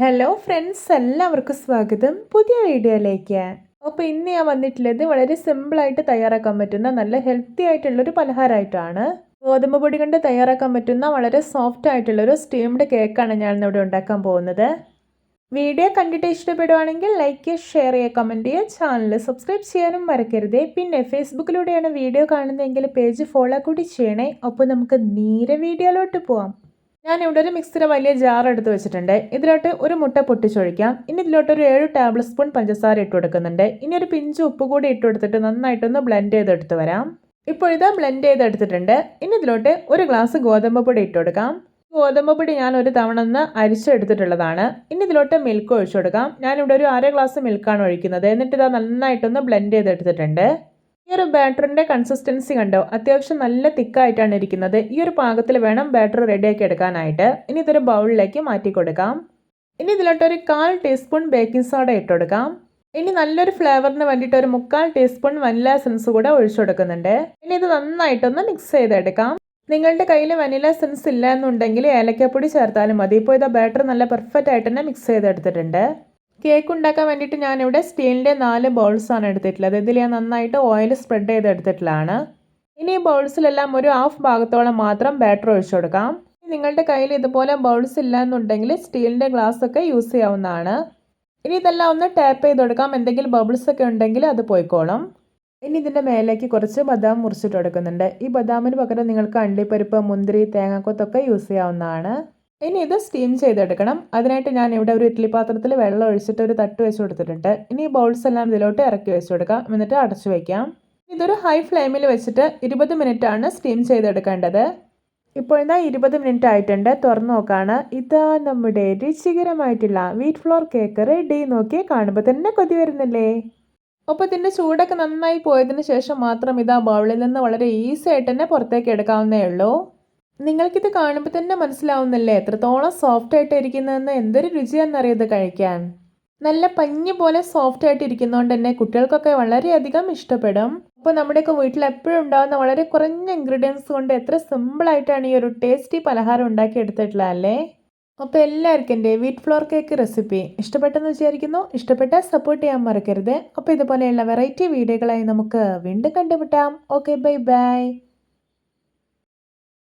Hello friends, എല്ലാവർക്കും സ്വാഗതം പുതിയ വീഡിയോയിലേക്ക്. അപ്പോൾ ഇന്ന് ഞാൻ വന്നിട്ടുള്ളത് വളരെ സിമ്പിളായിട്ട് തയ്യാറാക്കാൻ പറ്റുന്ന നല്ല ഹെൽത്തി ആയിട്ടുള്ളൊരു പലഹാരമായിട്ടാണ്. ഗോതമ്പ് പൊടി കൊണ്ട് തയ്യാറാക്കാൻ പറ്റുന്ന വളരെ സോഫ്റ്റ് ആയിട്ടുള്ളൊരു സ്റ്റീംഡ് കേക്കാണ് ഞാൻ ഇന്നിവിടെ ഉണ്ടാക്കാൻ പോകുന്നത്. വീഡിയോ കണ്ടിട്ട് ഇഷ്ടപ്പെടുവാണെങ്കിൽ ലൈക്ക് ചെയ്യുക, ഷെയർ ചെയ്യുക, കമൻറ്റ് ചെയ്യുക, ചാനൽ സബ്സ്ക്രൈബ് ചെയ്യാനും മറക്കരുത്. പിന്നെ ഫേസ്ബുക്കിലൂടെയാണ് വീഡിയോ കാണുന്നതെങ്കിൽ പേജ് ഫോളോ കൂടി ചെയ്യണേ. അപ്പോൾ നമുക്ക് നേരെ വീഡിയോയിലോട്ട് പോവാം. ഞാനിവിടെ ഒരു മിക്സിയുടെ വലിയ ജാർ എടുത്ത് വെച്ചിട്ടുണ്ട്. ഇതിലോട്ട് ഒരു മുട്ട പൊട്ടിച്ചൊഴിക്കാം. ഇനി ഇതിലോട്ട് ഒരു 7 ടേബിൾ സ്പൂൺ പഞ്ചസാര ഇട്ട് കൊടുക്കുന്നുണ്ട്. ഇനി ഒരു പിഞ്ച് ഉപ്പ് കൂടി ഇട്ട് കൊടുത്തിട്ട് നന്നായിട്ടൊന്ന് ബ്ലെൻഡ് ചെയ്തെടുത്ത് വരാം. ഇപ്പോൾ ഇത് ബ്ലെൻഡ് ചെയ്തെടുത്തിട്ടുണ്ട്. ഇനി ഇതിലോട്ട് ഒരു ഗ്ലാസ് ഗോതമ്പ് പൊടി ഇട്ട് കൊടുക്കാം. ഗോതമ്പ് പൊടി ഞാൻ ഒരു തവണ ഒന്ന് അരിച്ചെടുത്തിട്ടുള്ളതാണ്. ഇനി ഇതിലോട്ട് മിൽക്ക് ഒഴിച്ചു കൊടുക്കാം. ഞാനിവിടെ ഒരു അര ഗ്ലാസ് മിൽക്കാണ് ഒഴിക്കുന്നത്. എന്നിട്ട് ഇത് നന്നായിട്ടൊന്ന് ബ്ലെൻഡ് ചെയ്തെടുത്തിട്ടുണ്ട്. ഈ ഒരു ബാറ്ററിൻ്റെ കൺസിസ്റ്റൻസി കണ്ടോ, അത്യാവശ്യം നല്ല തിക്കായിട്ടാണ് ഇരിക്കുന്നത്. ഈ ഒരു പാകത്തിൽ വേണം ബാറ്റർ റെഡിയാക്കി എടുക്കാനായിട്ട്. ഇനി ഇതൊരു ബൗളിലേക്ക് മാറ്റി കൊടുക്കാം. ഇനി ഇതിലോട്ട് ഒരു 1/4 ടീസ്പൂൺ ബേക്കിംഗ് സോഡ ഇട്ട് കൊടുക്കാം. ഇനി നല്ലൊരു ഫ്ലേവറിന് വേണ്ടിയിട്ട് ഒരു 3/4 ടീസ്പൂൺ വനില എസൻസ് കൂടെ ഒഴിച്ചു കൊടുക്കുന്നുണ്ട്. ഇനി ഇത് നന്നായിട്ടൊന്ന് മിക്സ് ചെയ്തെടുക്കാം. നിങ്ങളുടെ കയ്യിൽ വനില എസൻസ് ഇല്ല എന്നുണ്ടെങ്കിൽ ഏലക്കപ്പൊടി ചേർത്താലും മതി. ഇപ്പോൾ ഇത് ബാറ്റർ നല്ല പെർഫെക്റ്റ് ആയിട്ട് തന്നെ മിക്സ് ചെയ്തെടുത്തിട്ടുണ്ട്. കേക്ക് ഉണ്ടാക്കാൻ വേണ്ടിയിട്ട് ഞാനിവിടെ സ്റ്റീലിൻ്റെ 4 ബൗൾസാണ് എടുത്തിട്ടുള്ളത്. ഇതിൽ ഞാൻ നന്നായിട്ട് ഓയിൽ സ്പ്രെഡ് ചെയ്തെടുത്തിട്ടുള്ളതാണ്. ഇനി ഈ ബൗൾസിലെല്ലാം ഒരു 1/2 ഭാഗത്തോളം മാത്രം ബാറ്റർ ഒഴിച്ചു കൊടുക്കാം. നിങ്ങളുടെ കയ്യിൽ ഇതുപോലെ ബൗൾസ് ഇല്ല എന്നുണ്ടെങ്കിൽ സ്റ്റീലിൻ്റെ ഗ്ലാസ് ഒക്കെ യൂസ് ചെയ്യാവുന്നതാണ്. ഇനി ഇതെല്ലാം ഒന്ന് ടാപ്പ് ചെയ്ത് കൊടുക്കാം. എന്തെങ്കിലും ബബിൾസ് ഒക്കെ ഉണ്ടെങ്കിൽ അത് പോയിക്കോളും. ഇനി ഇതിൻ്റെ മേലേക്ക് കുറച്ച് ബദാം മുറിച്ചിട്ട് കൊടുക്കുന്നുണ്ട്. ഈ ബദാമിന് പകരം നിങ്ങൾക്ക് അണ്ടിപ്പരിപ്പ്, മുന്തിരി, തേങ്ങാക്കൊത്തൊക്കെ യൂസ് ചെയ്യാവുന്നതാണ്. ഇനി ഇത് സ്റ്റീം ചെയ്തെടുക്കണം. അതിനായിട്ട് ഞാൻ ഇവിടെ ഒരു ഇഡ്ഡലി പാത്രത്തിൽ വെള്ളം ഒഴിച്ചിട്ട് ഒരു തട്ട് വെച്ച് കൊടുത്തിട്ടുണ്ട്. ഇനി ഈ ബൗൾസ് എല്ലാം ഇതിലോട്ട് ഇറക്കി വെച്ച് കൊടുക്കാം. എന്നിട്ട് അടച്ചു വയ്ക്കാം. ഇതൊരു ഹൈ ഫ്ലെയിമിൽ വെച്ചിട്ട് 20 മിനിറ്റ് ആണ് സ്റ്റീം ചെയ്തെടുക്കേണ്ടത്. ഇപ്പോൾ ഇതാ 20 മിനിറ്റ് ആയിട്ടുണ്ട്. തുറന്നു നോക്കാണ്. ഇതാ നമ്മുടെ രുചികരമായിട്ടുള്ള വീറ്റ് ഫ്ലോർ കേക്ക് റെഡി. നോക്കി കാണുമ്പോൾ തന്നെ കൊതി വരുന്നില്ലേ? അപ്പോൾ ഇതിൻ്റെ ചൂടൊക്കെ നന്നായി പോയതിന് ശേഷം മാത്രം ഇതാ ബൗളിൽ നിന്ന് വളരെ ഈസി ആയിട്ട് തന്നെ പുറത്തേക്ക് എടുക്കാവുന്നേ ഉള്ളൂ. നിങ്ങൾക്കിത് കാണുമ്പോൾ തന്നെ മനസ്സിലാവുന്നില്ലേ എത്രത്തോളം സോഫ്റ്റ് ആയിട്ട് ഇരിക്കുന്നതെന്ന്? എന്തൊരു രുചിയാണെന്നറിയത് കഴിക്കാൻ. നല്ല പഞ്ഞി പോലെ സോഫ്റ്റ് ആയിട്ട് ഇരിക്കുന്നതുകൊണ്ട് തന്നെ കുട്ടികൾക്കൊക്കെ വളരെയധികം ഇഷ്ടപ്പെടും. അപ്പോൾ നമ്മുടെയൊക്കെ വീട്ടിൽ എപ്പോഴും ഉണ്ടാകുന്ന വളരെ കുറഞ്ഞ ഇൻഗ്രീഡിയൻസ് കൊണ്ട് എത്ര സിമ്പിളായിട്ടാണ് ഈ ഒരു ടേസ്റ്റി പലഹാരം ഉണ്ടാക്കി എടുത്തിട്ടുള്ളതല്ലേ? അപ്പോൾ എല്ലാവർക്കും എൻ്റെ വീറ്റ് ഫ്ലോർ കേക്ക് റെസിപ്പി ഇഷ്ടപ്പെട്ടെന്ന് വിചാരിക്കുന്നു. ഇഷ്ടപ്പെട്ടാൽ സപ്പോർട്ട് ചെയ്യാൻ മറക്കരുത്. അപ്പോൾ ഇതുപോലെയുള്ള വെറൈറ്റി വീഡിയോകളായി നമുക്ക് വീണ്ടും കണ്ടുമുട്ടാം. Okay, bye bye.